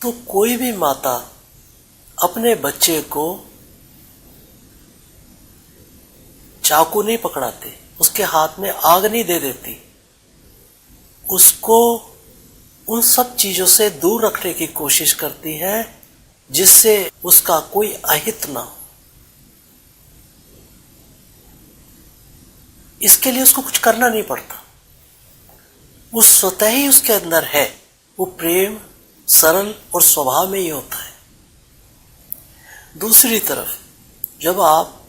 तो कोई भी माता अपने बच्चे को चाकू नहीं पकड़ाती, उसके हाथ में आग नहीं दे देती, उसको उन सब चीजों से दूर रखने की कोशिश करती है जिससे उसका कोई अहित ना हो। इसके लिए उसको कुछ करना नहीं पड़ता, वो स्वतः ही उसके अंदर है। वो प्रेम सरल और स्वभाव में ही होता है। दूसरी तरफ जब आप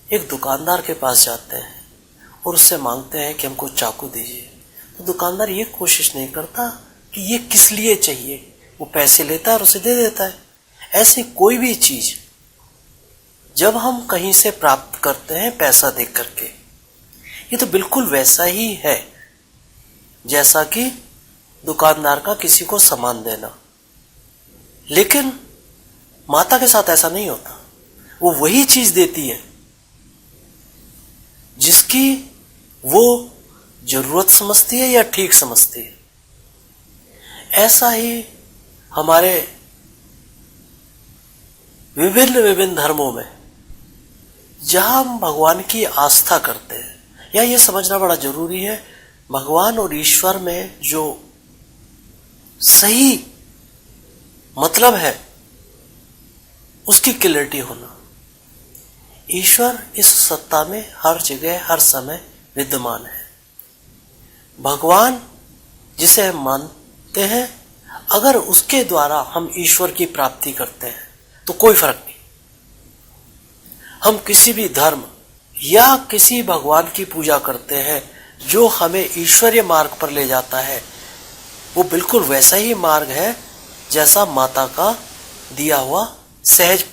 एक दुकानदार के पास जाते हैं और उससे मांगते हैं कि हमको चाकू दीजिए, तो दुकानदार ये कोशिश नहीं करता कि ये किस लिए चाहिए, वो पैसे लेता है और उसे दे देता है। ऐसे कोई भी चीज जब हम कहीं से प्राप्त करते हैं पैसा दे करके, ये तो बिल्कुल वैसा ही है जैसा कि दुकानदार का किसी को सामान देना। लेकिन माता के साथ ऐसा नहीं होता, वो वही चीज देती है जिसकी वो जरूरत समझती है या ठीक समझती है। ऐसा ही हमारे विभिन्न विभिन्न धर्मों में जहां हम भगवान की आस्था करते हैं, या ये समझना बड़ा जरूरी है, भगवान और ईश्वर में जो सही मतलब है उसकी क्लैरिटी होना। ईश्वर इस सत्ता में हर जगह हर समय विद्यमान है। भगवान जिसे हम मानते हैं, अगर उसके द्वारा हम ईश्वर की प्राप्ति करते हैं तो कोई फर्क नहीं। हम किसी भी धर्म या किसी भगवान की पूजा करते हैं जो हमें ईश्वरीय मार्ग पर ले जाता है, वो बिल्कुल वैसा ही मार्ग है जैसा माता का दिया हुआ सहज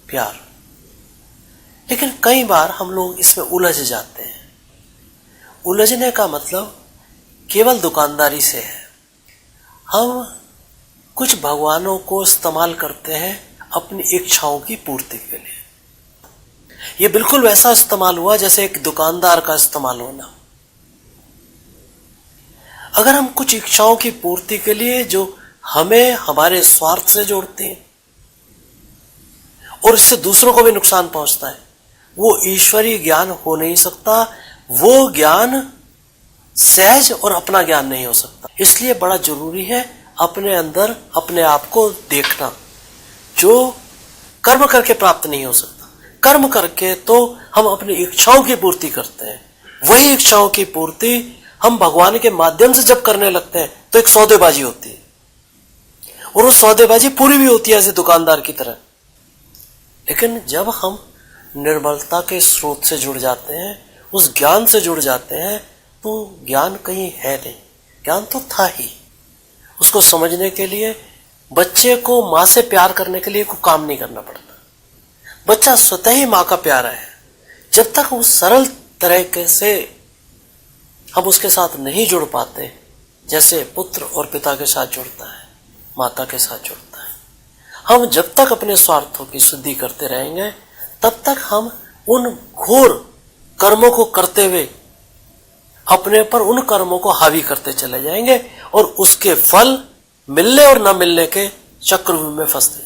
प्यार। लेकिन कई बार हम लोग इसमें उलझ जाते हैं। उलझने का मतलब केवल दुकानदारी से है। हम कुछ भगवानों को इस्तेमाल करते हैं अपनी इच्छाओं की पूर्ति के लिए। ये बिल्कुल वैसा इस्तेमाल हुआ जैसे एक दुकानदार का इस्तेमाल होना। अगर हम कुछ इच्छाओं की पूर्ति के लिए जो हमें हमारे स्वार्थ से जोड़ते हैं और इससे दूसरों को भी नुकसान पहुंचता है, वो ईश्वरीय ज्ञान हो नहीं सकता। वो ज्ञान सहज और अपना ज्ञान नहीं हो सकता। इसलिए बड़ा जरूरी है अपने अंदर अपने आप को देखना, जो कर्म करके प्राप्त नहीं हो सकता। कर्म करके तो हम अपनी इच्छाओं की पूर्ति करते हैं, वही इच्छाओं की पूर्ति हम भगवान के माध्यम से जब करने लगते हैं तो एक सौदेबाजी होती है, और वो सौदेबाजी पूरी भी होती है ऐसे दुकानदार की तरह। लेकिन जब हम निर्मलता के स्रोत से जुड़ जाते हैं, उस ज्ञान से जुड़ जाते हैं, तो ज्ञान कहीं है नहीं, ज्ञान तो था ही। उसको समझने के लिए बच्चे को मां से प्यार करने के लिए कोई काम नहीं करना पड़ता। बच्चा स्वतः ही मां का प्यारा है। जब तक उस सरल तरीके से हम उसके साथ नहीं जुड़ पाते, जैसे पुत्र और पिता के साथ जुड़ता है, माता के साथ जुड़ता है, हम जब तक अपने स्वार्थों की शुद्धि करते रहेंगे तब तक हम उन घोर कर्मों को करते हुए अपने पर उन कर्मों को हावी करते चले जाएंगे और उसके फल मिलने और न मिलने के चक्रव्यूह में फंसते